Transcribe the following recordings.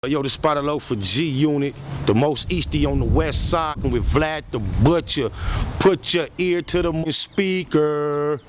Yo, the Spotter Low for G Unit, the most easty on the west side with Vlad the Butcher. Put your ear to the speaker.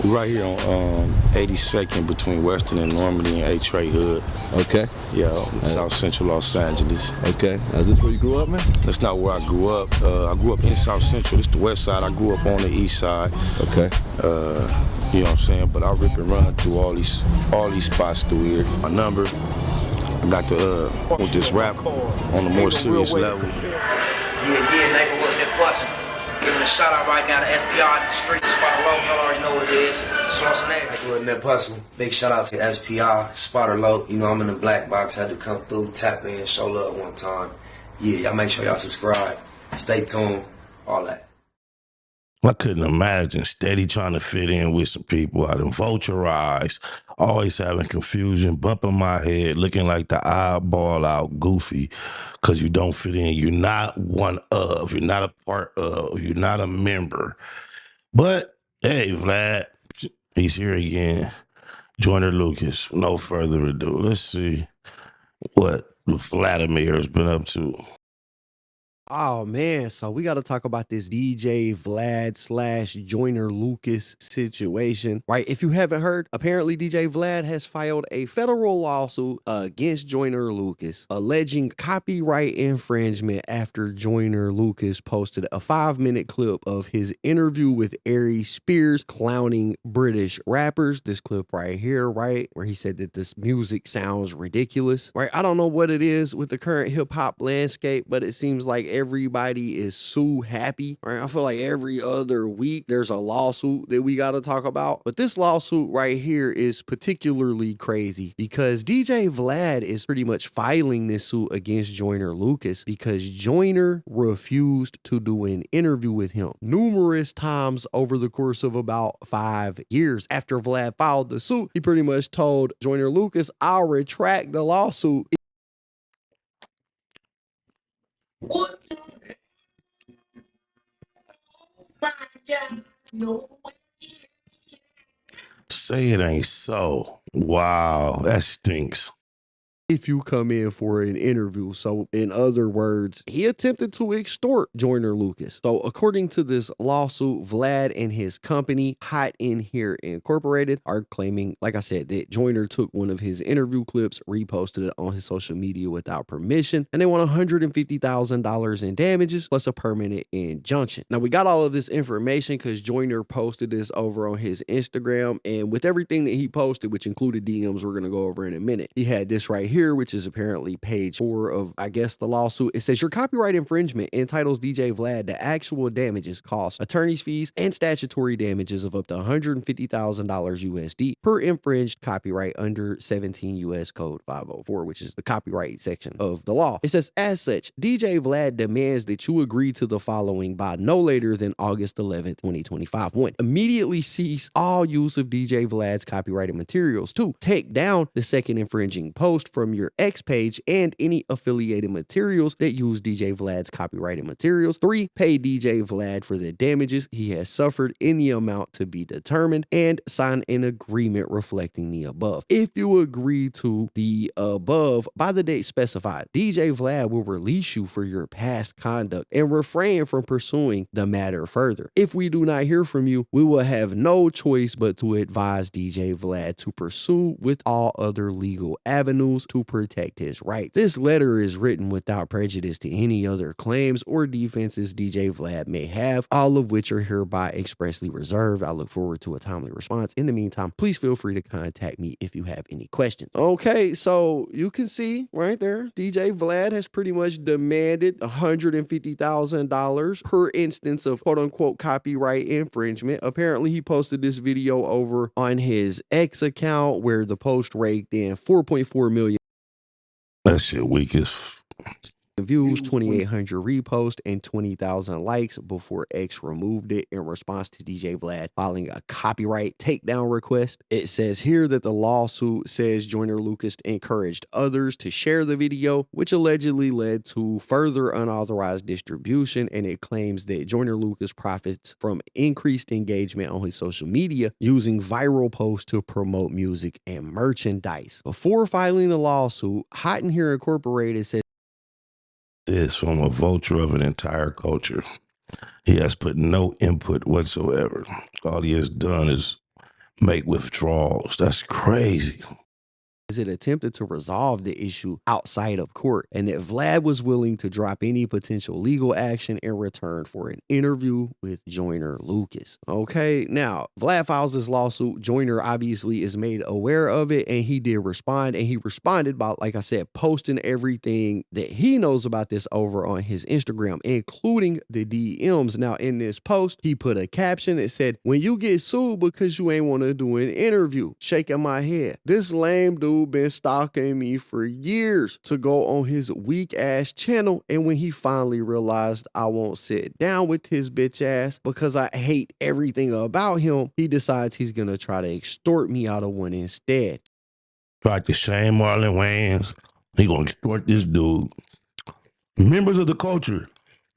Right here on 82nd between Western and Normandy and A-Tray Hood. Okay. Yeah, South Central Los Angeles. Okay. Is this where you grew up, man? That's not where I grew up. I grew up in South Central. This is the west side. I grew up on the east side. Okay. You know what I'm saying? But I rip and run through all these spots through here. My number, I got to with this rap on a more serious level. Yeah, neighborhood that bustin'. Giving a shout out right now to SPR in the street, Spotter Low, y'all already know what it is. Neighborhood Net Hustle. Big shout out to SPR, Spotter Low. You know I'm in the black box, had to come through, tap in, show love one time. Yeah, y'all make sure y'all subscribe. Stay tuned, all that. I couldn't imagine steady trying to fit in with some people. I done vulturized, always having confusion, bumping my head, looking like the eyeball out goofy because you don't fit in. You're not one of, you're not a part of, you're not a member. But, hey, Vlad, he's here again. Joyner Lucas, no further ado. Let's see what Vladimir's been up to. Oh man, so we got to talk about this DJ Vlad / Joyner Lucas situation, right? If you haven't heard, apparently DJ Vlad has filed a federal lawsuit against Joyner Lucas, alleging copyright infringement after Joyner Lucas posted a 5-minute clip of his interview with Ari Spears clowning British rappers. This clip right here, right, where he said that this music sounds ridiculous, right? I don't know what it is with the current hip hop landscape, but it seems like everybody is so happy, right? I feel like every other week there's a lawsuit that we got to talk about. But this lawsuit right here is particularly crazy because DJ Vlad is pretty much filing this suit against Joyner Lucas because Joyner refused to do an interview with him numerous times over the course of about 5 years. After Vlad filed the suit, he pretty much told Joyner Lucas, "I'll retract the lawsuit." What? Say it ain't so. Wow, that stinks. If you come in for an interview. So in other words, he attempted to extort Joyner Lucas. So according to this lawsuit, Vlad and his company, Hot In Here Incorporated, are claiming, like I said, that Joyner took one of his interview clips, reposted it on his social media without permission, and they want $150,000 in damages plus a permanent injunction. Now we got all of this information because Joyner posted this over on his Instagram, and with everything that he posted, which included DMs we're going to go over in a minute, he had this right here, which is apparently page 4 of, I guess, the lawsuit. It says your copyright infringement entitles DJ Vlad to actual damages, costs, attorney's fees, and statutory damages of up to $150,000 USD per infringed copyright under 17 U.S. Code 504, which is the copyright section of the law. It says, as such, DJ Vlad demands that you agree to the following by no later than August 11th, 2025. 1. Immediately cease all use of DJ Vlad's copyrighted materials. 2. Take down the second infringing post from your X page and any affiliated materials that use DJ Vlad's copyrighted materials. 3. Pay DJ Vlad for the damages he has suffered in the amount to be determined and sign an agreement reflecting the above. If you agree to the above by the date specified, DJ Vlad will release you for your past conduct and refrain from pursuing the matter further. If we do not hear from you, we will have no choice but to advise DJ Vlad to pursue with all other legal avenues to protect his rights. This letter is written without prejudice to any other claims or defenses DJ Vlad may have, all of which are hereby expressly reserved. I look forward to a timely response. In the meantime, please feel free to contact me if you have any questions. Okay, so you can see right there, DJ Vlad has pretty much demanded $150,000 per instance of quote unquote copyright infringement. Apparently, he posted this video over on his X account where the post raked in 4.4 million That shit weak as views, 2,800 reposts, and 20,000 likes before X removed it in response to DJ Vlad filing a copyright takedown request. It says here that the lawsuit says Joyner Lucas encouraged others to share the video, which allegedly led to further unauthorized distribution, and it claims that Joyner Lucas profits from increased engagement on his social media using viral posts to promote music and merchandise. Before filing the lawsuit, Hot in Here Incorporated said this from a vulture of an entire culture. He has put no input whatsoever. All he has done is make withdrawals. That's crazy. it attempted to resolve the issue outside of court, and that Vlad was willing to drop any potential legal action in return for an interview with Joyner Lucas. Okay, now Vlad files this lawsuit. Joyner obviously is made aware of it, and he did respond, and he responded by, like I said, posting everything that he knows about this over on his Instagram, including the DMs. Now, in this post, he put a caption that said, "When you get sued because you ain't want to do an interview," shaking my head. This lame dude been stalking me for years to go on his weak ass channel, and when he finally realized I won't sit down with his bitch ass because I hate everything about him, he decides he's gonna try to extort me out of one instead. Tried to shame Marlon Wayans. He gonna extort this dude. Members of the culture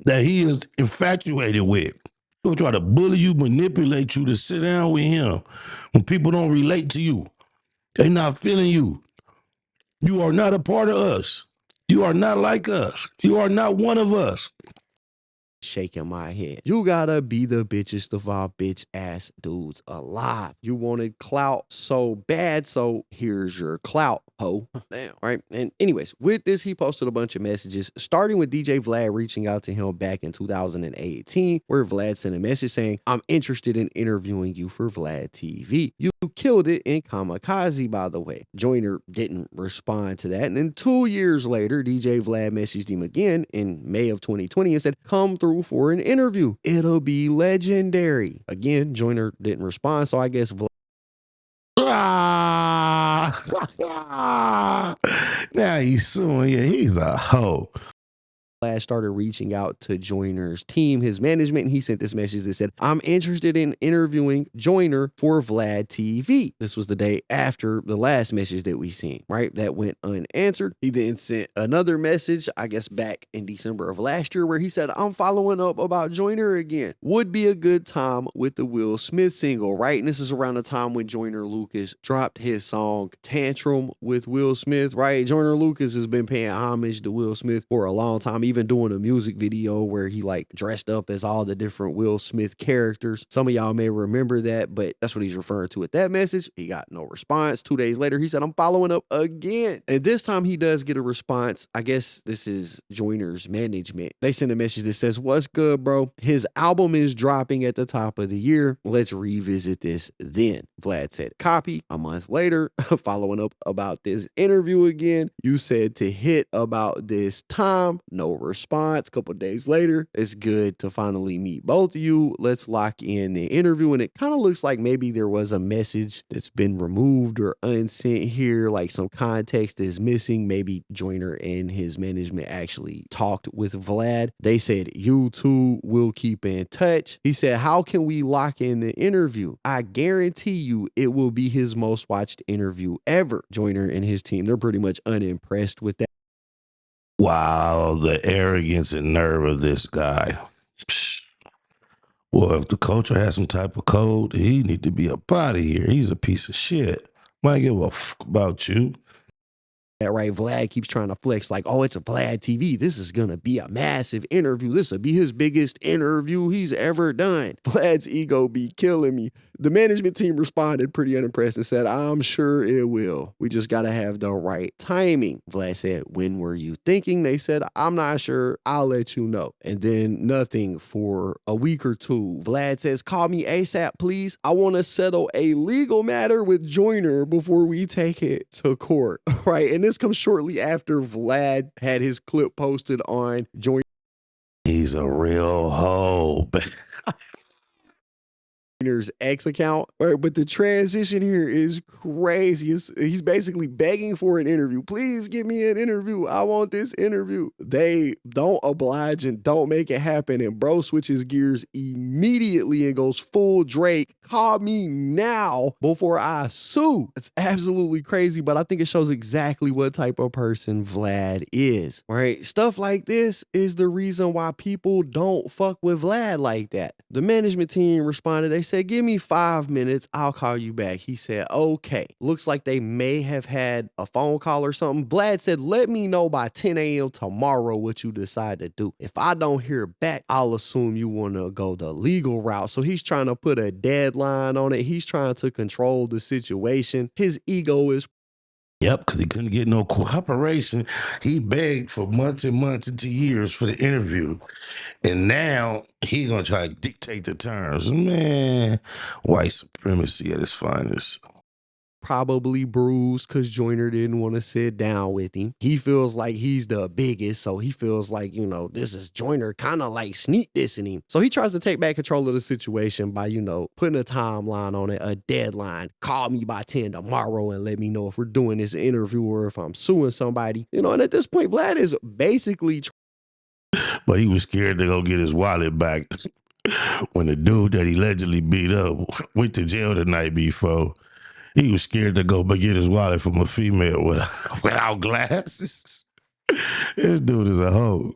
that he is infatuated with. He'll try to bully you, manipulate you to sit down with him when people don't relate to you. They're not feeling you. You are not a part of us. You are not like us. You are not one of us. Shaking my head. You gotta be the bitchest of all bitch ass dudes alive. You wanted clout so bad, so here's your clout, ho. Damn. Right. And anyways, with this, he posted a bunch of messages, starting with DJ Vlad reaching out to him back in 2018, where Vlad sent a message saying, "I'm interested in interviewing you for Vlad TV. You killed it in Kamikaze, by the way." Joyner didn't respond to that. And then 2 years later, DJ Vlad messaged him again in May of 2020 and said, "Come through for an interview. It'll be legendary." Again, Joyner didn't respond, so I guess Vlad now he's suing you. He's a hoe. started reaching out to Joyner's team, his management, and he sent this message that said, "I'm interested in interviewing Joyner for Vlad TV." This was the day after the last message that we seen, right? That went unanswered. He then sent another message, I guess back in December of last year, where he said, "I'm following up about Joyner again. Would be a good time with the Will Smith single," right? And this is around the time when Joyner Lucas dropped his song Tantrum with Will Smith, right? Joyner Lucas has been paying homage to Will Smith for a long time, even doing a music video where he like dressed up as all the different Will Smith characters. Some of y'all may remember that, but that's what he's referring to with that message. He got no response. 2 days later, he said, "I'm following up again." And this time he does get a response. I guess this is Joyner's management. They send a message that says, "What's good, bro? His album is dropping at the top of the year. Let's revisit this then." Vlad said, "Copy." A month later, following up about this interview again, "You said to hit about this time." No response. Couple days later, "It's good to finally meet both of you. Let's lock in the interview." And it kind of looks like maybe there was a message that's been removed or unsent here, like some context is missing. Maybe Joyner and his management actually talked with Vlad. They said, "You two will keep in touch." He said, "How can we lock in the interview? I guarantee you it will be his most watched interview ever." Joyner and his team, they're pretty much unimpressed with that. Wow, the arrogance and nerve of this guy. Psh. Well, if the culture has some type of code, he need to be up out of here. He's a piece of shit. Might give a fuck about you. That right, Vlad keeps trying to flex like, "Oh, it's a Vlad TV. This is gonna be a massive interview. This will be his biggest interview he's ever done." Vlad's ego be killing me. The management team responded pretty unimpressed and said, "I'm sure it will. We just gotta have the right timing." Vlad said, "When were you thinking?" They said, "I'm not sure. I'll let you know." And then nothing for a week or two. Vlad says, "Call me ASAP, please. I want to settle a legal matter with Joyner before we take it to court." Right? And this comes shortly after Vlad had his clip posted on Joyner. He's a real hoe. Joyner's X account, right? But the transition here is crazy. He's basically begging for an interview. Please give me an interview. I want this interview. They don't oblige and don't make it happen. And bro switches gears immediately and goes full Drake. Call me now before I sue. It's absolutely crazy, but I think it shows exactly what type of person Vlad is, right? Stuff like this is the reason why people don't fuck with Vlad like that. The management team responded. They said, give me 5 minutes. I'll call you back. He said, okay. Looks like they may have had a phone call or something. Vlad said, let me know by 10 a.m. tomorrow what you decide to do. If I don't hear back, I'll assume you want to go the legal route. So he's trying to put a deadline on it. He's trying to control the situation. His ego is Yep, because he couldn't get no cooperation. He begged for months and months into years for the interview. And now he's going to try to dictate the terms. Man, white supremacy at its finest. probably bruised because Joyner didn't want to sit down with him. He feels like he's the biggest, so he feels like, you know, this is Joyner kind of like sneak dissing him. So he tries to take back control of the situation by, you know, putting a timeline on it, a deadline. Call me by 10 tomorrow and let me know if we're doing this interview or if I'm suing somebody. You know, and at this point, Vlad is basically... But he was scared to go get his wallet back when the dude that he allegedly beat up went to jail the night before. He was scared to go but get his wallet from a female without glasses. This dude is a hoe.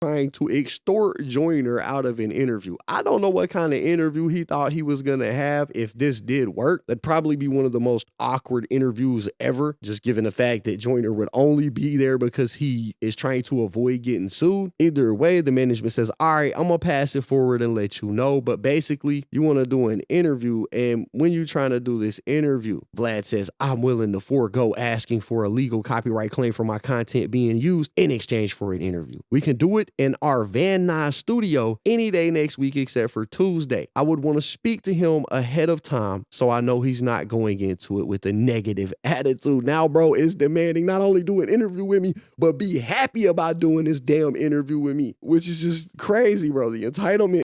Trying to extort Joyner out of an interview. I don't know what kind of interview he thought he was going to have if this did work. That'd probably be one of the most awkward interviews ever, just given the fact that Joyner would only be there because he is trying to avoid getting sued. Either way, the management says, all right, I'm going to pass it forward and let you know. But basically, you want to do an interview. And when you're trying to do this interview, Vlad says, I'm willing to forego asking for a legal copyright claim for my content being used in exchange for an interview. We can do it in our Van Nuys studio any day next week except for Tuesday. I would want to speak to him ahead of time so I know he's not going into it with a negative attitude. Now, bro is demanding not only do an interview with me, but be happy about doing this damn interview with me, which is just crazy, bro. The entitlement.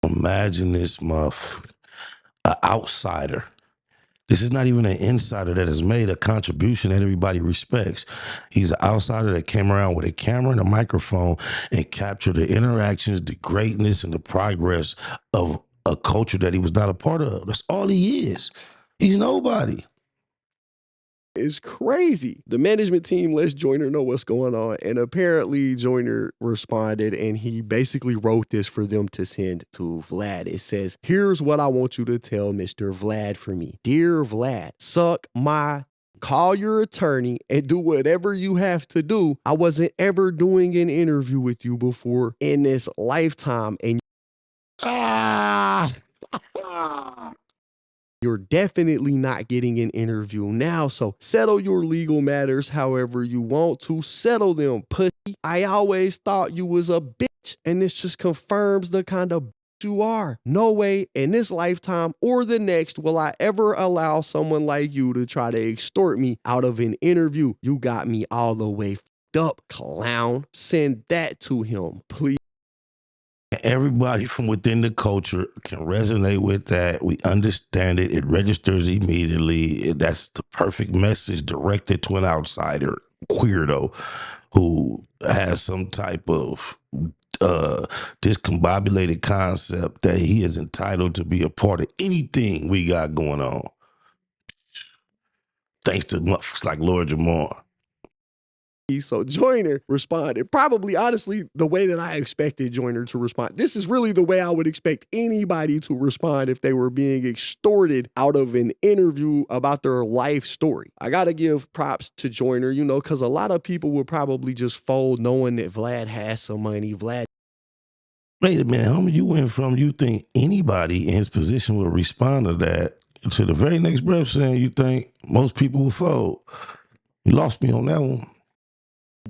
Imagine this an outsider. This is not even an insider that has made a contribution that everybody respects. He's an outsider that came around with a camera and a microphone and captured the interactions, the greatness, and the progress of a culture that he was not a part of. That's all he is. He's nobody. Is crazy. The management team lets Joyner know what's going on, and apparently Joyner responded and he basically wrote this for them to send to Vlad. It says, here's what I want you to tell Mr. Vlad for me. Dear Vlad, suck my... Call your attorney and do whatever you have to do. I wasn't ever doing an interview with you before in this lifetime, and you're definitely not getting an interview now, so settle your legal matters however you want to settle them, pussy. I always thought you was a bitch, and this just confirms the kind of bitch you are. No way in this lifetime or the next will I ever allow someone like you to try to extort me out of an interview. You got me all the way f***ed up, clown. Send that to him, please. Everybody from within the culture can resonate with that. We understand it. It registers immediately. That's the perfect message directed to an outsider, weirdo, who has some type of discombobulated concept that he is entitled to be a part of anything we got going on. Thanks to motherfuckers like Lord Jamar. So Joyner responded, probably honestly the way that I expected Joyner to respond. This is really the way I would expect anybody to respond if they were being extorted out of an interview about their life story. I gotta give props to Joyner, you know, because a lot of people would probably just fold knowing that Vlad has some money. Vlad. Wait a minute, homie, you went from you think anybody in his position would respond to that to the very next breath saying you think most people will fold. You lost me on that one.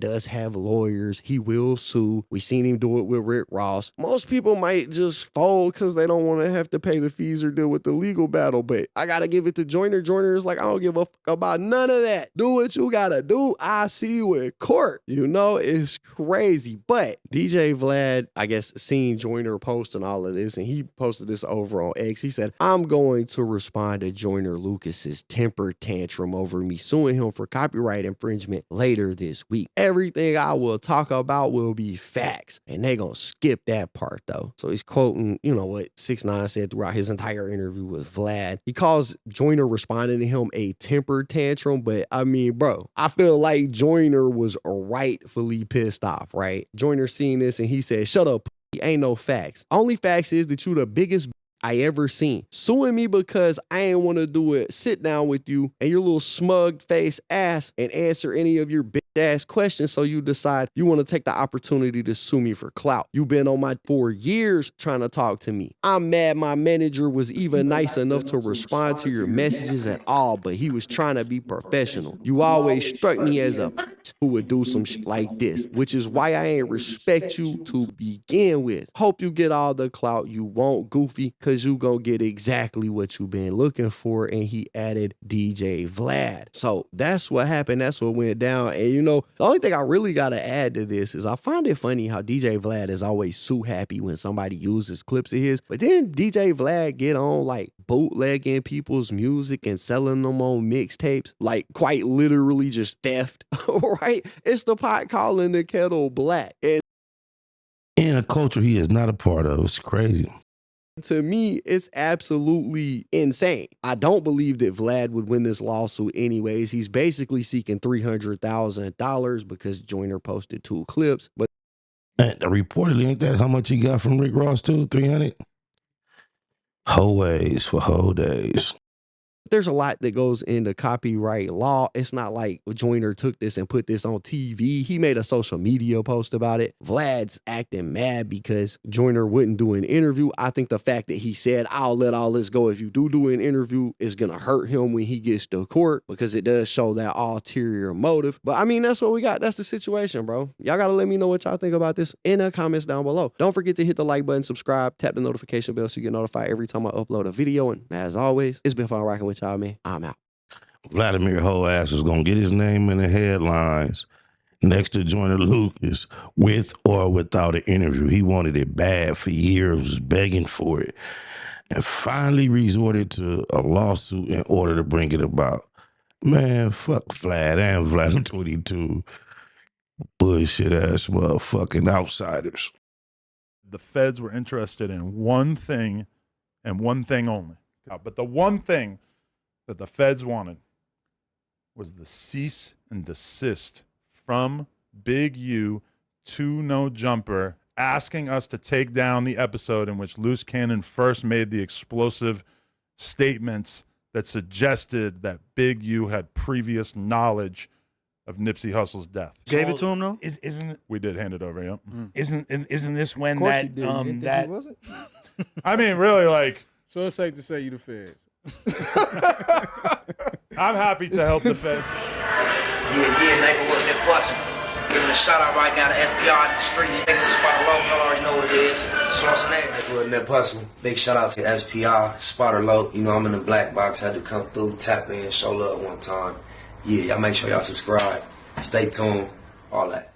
does have lawyers. He will sue. We seen him do it with Rick Ross. Most people might just fold because they don't want to have to pay the fees or deal with the legal battle. But I got to give it to Joyner. Joyner is like, I don't give a fuck about none of that. Do what you got to do. I see you in court. You know, it's crazy. But DJ Vlad, I guess, seen Joyner posting all of this, and he posted this over on X. He said, I'm going to respond to Joyner Lucas's temper tantrum over me suing him for copyright infringement later this week. Everything I will talk about will be facts, and they gonna skip that part though. So he's quoting, you know, what 6ix9ine said throughout his entire interview with Vlad. He calls Joyner responding to him a temper tantrum, but I mean, bro, I feel like Joyner was rightfully pissed off, right? Joyner seen this and he said, shut up, ain't no facts. Only facts is that you the biggest I ever seen. Suing me because I ain't want to do it, sit down with you and your little smug face ass and answer any of your bitch ass questions, so you decide you want to take the opportunity to sue me for clout. You've been on my for years trying to talk to me. I'm mad my manager was even nice enough to respond to your messages at all, but he was trying to be professional. You always struck me as a who would do some shit like this, which is why I ain't respect you to begin with. Hope you get all the clout you want, goofy, because you gonna get exactly what you been looking for. And he added DJ Vlad. So that's what happened. That's what went down. And you know, the only thing I really gotta add to this is I find it funny how DJ Vlad is always so happy when somebody uses clips of his, but then DJ Vlad get on like bootlegging people's music and selling them on mixtapes, like quite literally just theft, right? It's the pot calling the kettle black. And in a culture he is not a part of. It's crazy. to me, it's absolutely insane. I don't believe that Vlad would win this lawsuit anyways. He's basically seeking $300,000 because Joyner posted 2 clips. But reportedly, ain't that how much he got from Rick Ross too? 300? Whole ways for whole days. there's a lot that goes into copyright law. It's not like Joyner took this and put this on TV. He made a social media post about it. Vlad's acting mad because Joyner wouldn't do an interview. I think the fact that he said, I'll let all this go if you do an interview is going to hurt him when he gets to court, because it does show that ulterior motive. But I mean, that's what we got. That's the situation, bro. Y'all got to let me know what y'all think about this in the comments down below. Don't forget to hit the like button, subscribe, tap the notification bell so you get notified every time I upload a video. And as always, it's been fun rocking with y'all, man. I'm out. Vladimir whole ass is going to get his name in the headlines next to Joyner Lucas with or without an interview. He wanted it bad for years, was begging for it, and finally resorted to a lawsuit in order to bring it about. Man, fuck Vlad and Vlad 22. Bullshit ass motherfucking outsiders. The feds were interested in one thing and one thing only. But the one thing that the feds wanted was the cease and desist from Big U to No Jumper, asking us to take down the episode in which Loose Cannon first made the explosive statements that suggested that Big U had previous knowledge of Nipsey Hussle's death. Gave it to him though? Isn't we did hand it over? Yep. Isn't this when that that was it? I mean, really, like. So it's safe to say you the feds. I'm happy to help the feds. Yeah, neighborhood that bustin'. Giving a shout out right now to SPR in the streets. Nigga, Spotter Low, y'all already know what it is. Schwarzenegger. Neighborhood that bustin'. Big shout out to SPR, Spotter Low. You know, I'm in the black box. Had to come through, tap in, show love one time. Yeah, y'all make sure y'all subscribe. Stay tuned. All that.